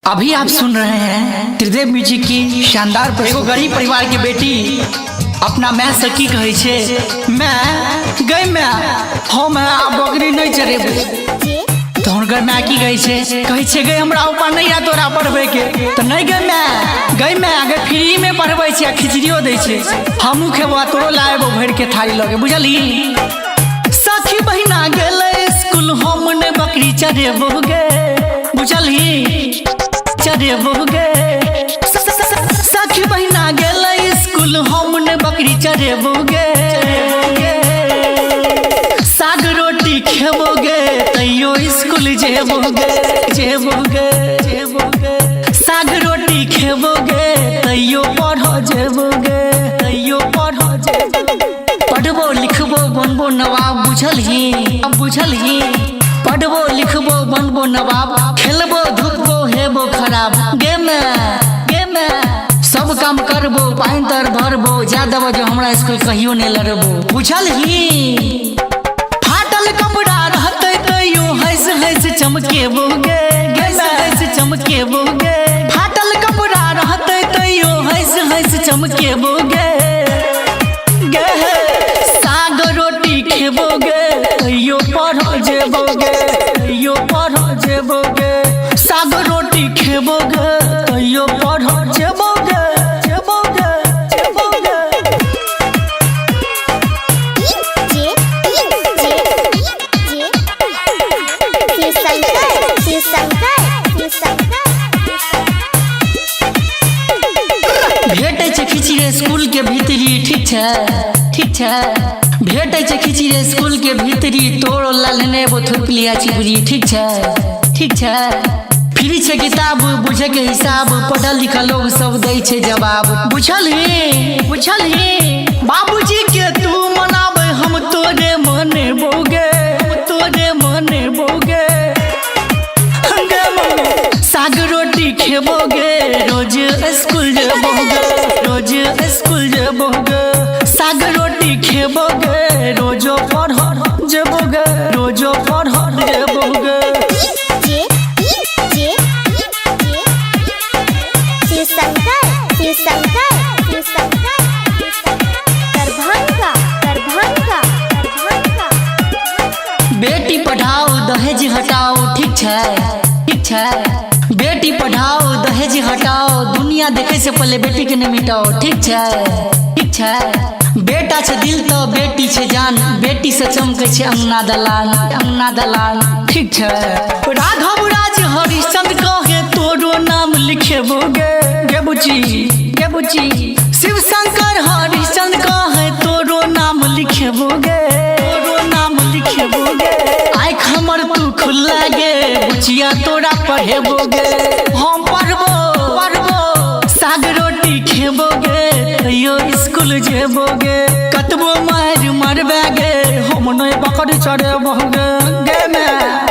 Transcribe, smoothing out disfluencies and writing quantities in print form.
अभी आप सुन रहे हैं त्रिदेव म्यूजिक की शानदार एगो गरीब परिवार की बेटी अपना मैं सखी कहे छे मैं गई मैं हो मैं आप बकरी नहीं चरेबू तो हुनकर मैं की कहे छे गई हमरा ऊपर नहीं आ तोरा पढ़बे के तो नहीं गई मैं आगे फ्री में पढ़बे छे खिचड़ियो दे छे हमहू खेबो तोरो लाएबो भर के थारी लगे बुझली सखी बहिना गेले स्कूल हम ने बकरी चरेबो गे बुझली चरेबो गे सखी बहिना गेले स्कूल हम ने बकरी चरेबो गे साग रोटी खेबो गे तैयो स्कूल जेबो गे साग रोटी खेबो गे तैयो पढ़ो जेबो गे पढ़बो लिखबो बनबो नवाब बुझलही पढ़बो लिखबो बनबो नवाब खेलबो धूपबो हेबो खराब गे में सब काम करबो पाइन तर भरबो ज्यादा जो हमरा स्कूल कहियो नहीं लड़बो बुझलही फाटल कपड़ा रहते तैयो हंस चमकेबो गे चमकेबो गे फाटल कपड़ा रहते तैयो हंस चमकेबो गे साग रोटी खेबो गे तैयो पढ़ो जेबो गे साग रोटी खेबो गे तैयो पढ़ो जेबो गे भेटे छे खिचड़ी स्कूल के भीतरी ठीक छे भेटे छे खिचड़ी स्कूल के भीतरी तोड़ लालने वो थुपलिया चिबरी ठीक छे फ्री छे किताब बुझे के हिसाब पढ़ल लिखल लोग सब दे छे जवाब बुझलही बाबूजी के तू मनाबे हम तोरे मने बोगे साग रोटी खेबोगे रोज स्कूल जेबोगे साग रोटी खेबोगे रोजो पढ़ जेबोगे बेटी पढ़ाओ दहेज हटाओ ठीक छे बेटी पढ़ाओ दहेज हटाओ दुनिया देखे से पहले बेटी के नहीं मिटाओ ठीक छे बेटा छे दिल तो बेटी छे जान बेटी से चमके छे अंगना दलान ठीक छे राघव राज हरिश्चंद्र कहे तोरो नाम लिखेबो गे बुची शिव शंकर हरिश्चंद्र कहे तोरो नाम लिखेबो गे आँख हमर तू खुला गे बुचिया तोरा पढ़ेबो गे हम पढ़बो साग रोटी खेबो गे तैयो स्कूल जेबो गे कतबो मार मरबे गे हम नहीं बकरी चढ़ेबो गे में